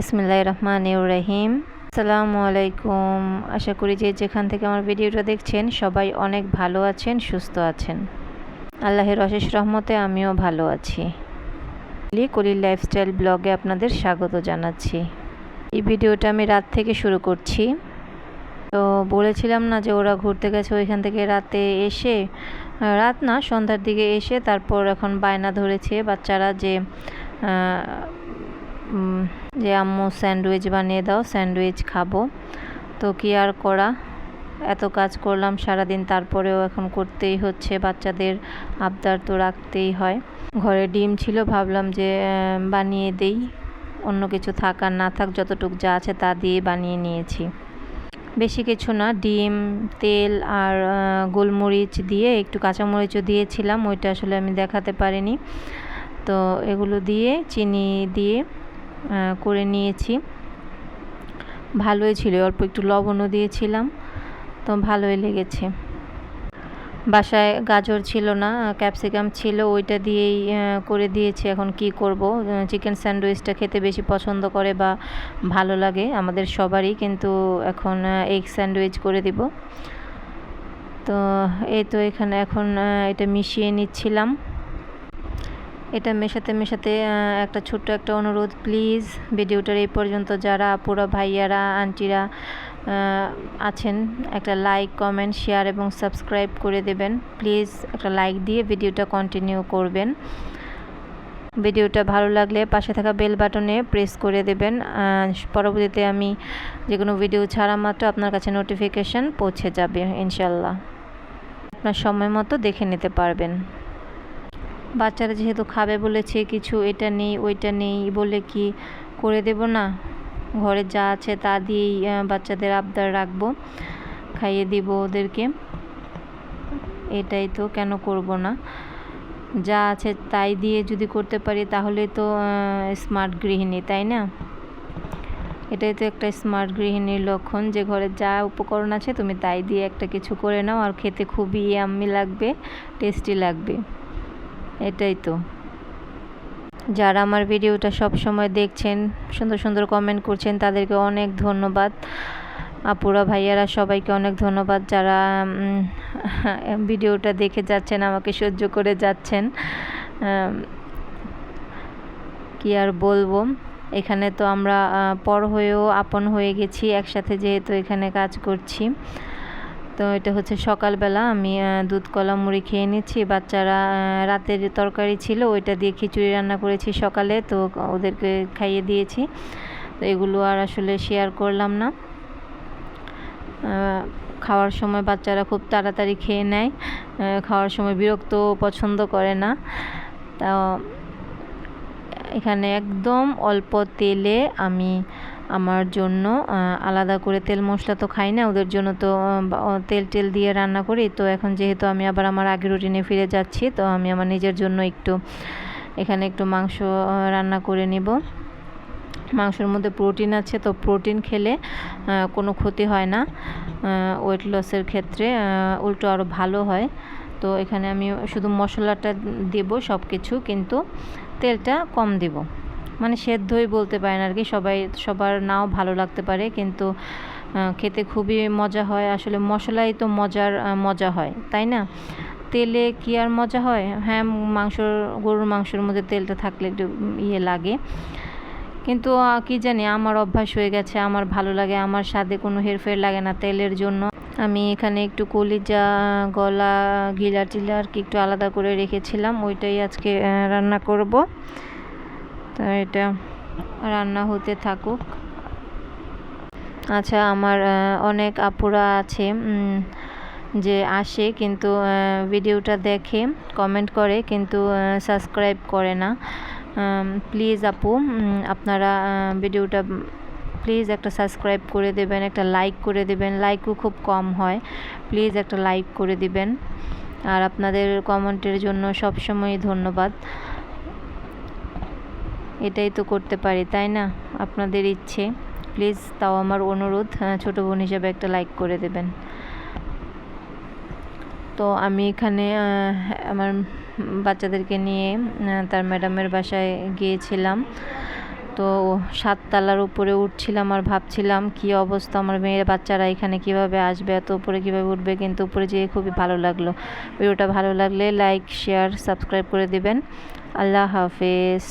বিসমিল্লাহির রহমানির রহিম। আসসালামু আলাইকুম। আশা করি যে যেখান থেকে আমার ভিডিওটা দেখছেন সবাই অনেক ভালো আছেন, সুস্থ আছেন। আল্লাহের অশেষ রহমতে আমিও ভালো আছি। কলির লাইফস্টাইল ব্লগে আপনাদের স্বাগত জানাচ্ছি। এই ভিডিওটা আমি রাত থেকে শুরু করছি। তো বলেছিলাম না যে ওরা ঘুরতে গেছে, ওইখান থেকে রাতে এসে, রাত না সন্ধ্যার দিকে এসে তারপর এখন বায়না ধরেছে বাচ্চারা যে আম্মু স্যান্ডউইচ বানিয়ে দাও, স্যান্ডউইচ খাবো। তো কি আর করা, এত কাজ করলাম সারাদিন, তারপরেও এখন করতেই হচ্ছে, বাচ্চাদের আবদার তো রাখতেই হয়। ঘরে ডিম ছিল, ভাবলাম যে বানিয়ে দেই, অন্য কিছু থাক আর না থাক যতটুক যা আছে তা দিয়ে বানিয়ে নিয়েছি। বেশি কিছু না, ডিম, তেল আর গোলমরিচ দিয়ে, একটু কাঁচামরিচও দিয়েছিলাম, ওইটা আসলে আমি দেখাতে পারিনি। তো এগুলো দিয়ে চিনি দিয়ে করে নিয়েছি। ভালোই ছিল, অল্প একটু লবণও দিয়েছিলাম, তো ভালোই লেগেছে। বাসায় গাজর ছিল না, ক্যাপসিকাম ছিল, ওইটা দিয়েই করে দিয়েছি। এখন কি করব, চিকেন স্যান্ডউইচটা খেতে বেশি পছন্দ করে বা ভালো লাগে আমাদের সবারই, কিন্তু এখন এগ স্যান্ডউইচ করে দিব। তো এই তো এখানে এখন এটা মিশিয়ে নিচ্ছিলাম। এটা মেশাতে মেশাতে একটা ছোট্ট একটা অনুরোধ, প্লিজ ভিডিওটার এই পর্যন্ত যারা আপুরা, ভাইয়ারা, আন্টিরা আছেন, একটা লাইক, কমেন্ট, শেয়ার এবং সাবস্ক্রাইব করে দেবেন। প্লিজ একটা লাইক দিয়ে ভিডিওটা কন্টিনিউ করবেন। ভিডিওটা ভালো লাগলে পাশে থাকা বেল বাটনে প্রেস করে দেবেন। পরবর্তীতে আমি যে কোনো ভিডিও ছাড়া মাত্র আপনার কাছে নোটিফিকেশান পৌঁছে যাবে ইনশাল্লাহ। আপনার সময় মতো দেখে নিতে পারবেন। বাচ্চারা যেহেতু খাবে বলেছে, কিছু এটা নেই ওইটা নেই বলে কি করে দেব না? ঘরে যা আছে তা দিয়েই বাচ্চাদের আবদার রাখবো, খাইয়ে দিব ওদেরকে। এটাই তো, কেন করব না? যা আছে তাই দিয়ে যদি করতে পারি তাহলে তো স্মার্ট গৃহিণী, তাই না? এটাই তো একটা স্মার্ট গৃহিণীর লক্ষণ, যে ঘরে যা উপকরণ আছে তুমি তাই দিয়ে একটা কিছু করে নাও, আর খেতে খুবই ইয়াম্মি লাগবে, টেস্টি লাগবে। এটাই তো। যারা আমার ভিডিওটা সব সময় দেখছেন, সুন্দর সুন্দর কমেন্ট করছেন, তাদেরকে অনেক ধন্যবাদ। আপুরা, ভাইয়ারা, সবাইকে অনেক ধন্যবাদ। যারা ভিডিওটা দেখে যাচ্ছেন, আমাকে সহ্য করে যাচ্ছেন, কি আর বলবো। এখানে তো আমরা পর হয়েও আপন হয়ে গেছি একসাথে, যেহেতু এখানে কাজ করছি। তো এটা হচ্ছে সকালবেলা, আমি দুধ কলা মুড়ি খেয়ে নিচ্ছি। বাচ্চারা রাতের তরকারি ছিল, ওইটা দিয়ে খিচুড়ি রান্না করেছি সকালে, তো ওদেরকে খাইয়ে দিয়েছি। তো এগুলো আর আসলে শেয়ার করলাম না। খাওয়ার সময় বাচ্চারা খুব তাড়াতাড়ি খেয়ে নেয়, খাওয়ার সময় বিরক্ত পছন্দ করে না। তা এখানে একদম অল্প তেলে আমি আমার জন্য আলাদা করে তেল মশলা তো খাই না, ওদের জন্য তো তেল দিয়ে রান্না করি। তো এখন যেহেতু আমি আবার আমার আগের রুটিনে ফিরে যাচ্ছি, তো আমি আমার নিজের জন্য এখানে একটু মাংস রান্না করে নিব। মাংসের মধ্যে প্রোটিন আছে, তো প্রোটিন খেলে কোনো ক্ষতি হয় না, ওয়েট লসের ক্ষেত্রে উল্টো আরও ভালো হয়। তো এখানে আমি শুধু মশলাটা দেব সব কিছু, কিন্তু তেলটা কম দেব, মানে সেদ্ধই বলতে পারেন আর কি। সবার নাও ভালো লাগতে পারে, কিন্তু খেতে খুবই মজা হয়। আসলে মশলাই তো মজা হয়, তাই না? তেলে কি আর মজা হয়? হ্যাঁ, গরুর মাংসের মধ্যে তেলটা থাকলে একটু লাগে, কিন্তু কি জানি, আমার অভ্যাস হয়ে গেছে, আমার ভালো লাগে, আমার স্বাদে কোনো হেরফের লাগে না তেলের জন্য। আমি এখানে একটু কলিজা, গলা, গিলা টিলা আর কি একটু আলাদা করে রেখেছিলাম, ওইটাই আজকে রান্না করব। তো এটা রান্না হতে থাকুক। আচ্ছা, আমার অনেক আপুরা আছে যে আসে, কিন্তু ভিডিওটা দেখে কমেন্ট করে, কিন্তু সাবস্ক্রাইব করে না। প্লিজ আপু, আপনারা ভিডিওটা প্লিজ একটা সাবস্ক্রাইব করে দেবেন, একটা লাইক করে দেবেন। লাইকও খুব কম হয়, প্লিজ একটা লাইক করে দিবেন। আর আপনাদের কমেন্টের জন্য সবসময় ধন্যবাদ। এটাই তো করতে পারি, তাই না? আপনাদের ইচ্ছে, প্লিজ তাও আমার অনুরোধ, ছোট বোন হিসেবে একটা লাইক করে দেবেন। তো আমি এখানে আমার বাচ্চাদেরকে নিয়ে তার ম্যাডামের বাসায় গিয়েছিলাম। তো তো 7 তলার উপরে উঠছিলাম আর ভাবছিলাম কি অবস্থা, আমার মেয়ের বাচ্চারা এখানে কিভাবে আসবে, এত উপরে কিভাবে উঠবে, কিন্তু উপরে যেয়ে খুবই ভালো লাগলো। ভিডিওটা ভালো লাগলে লাইক, শেয়ার, সাবস্ক্রাইব করে দিবেন। আল্লাহ হাফেজ।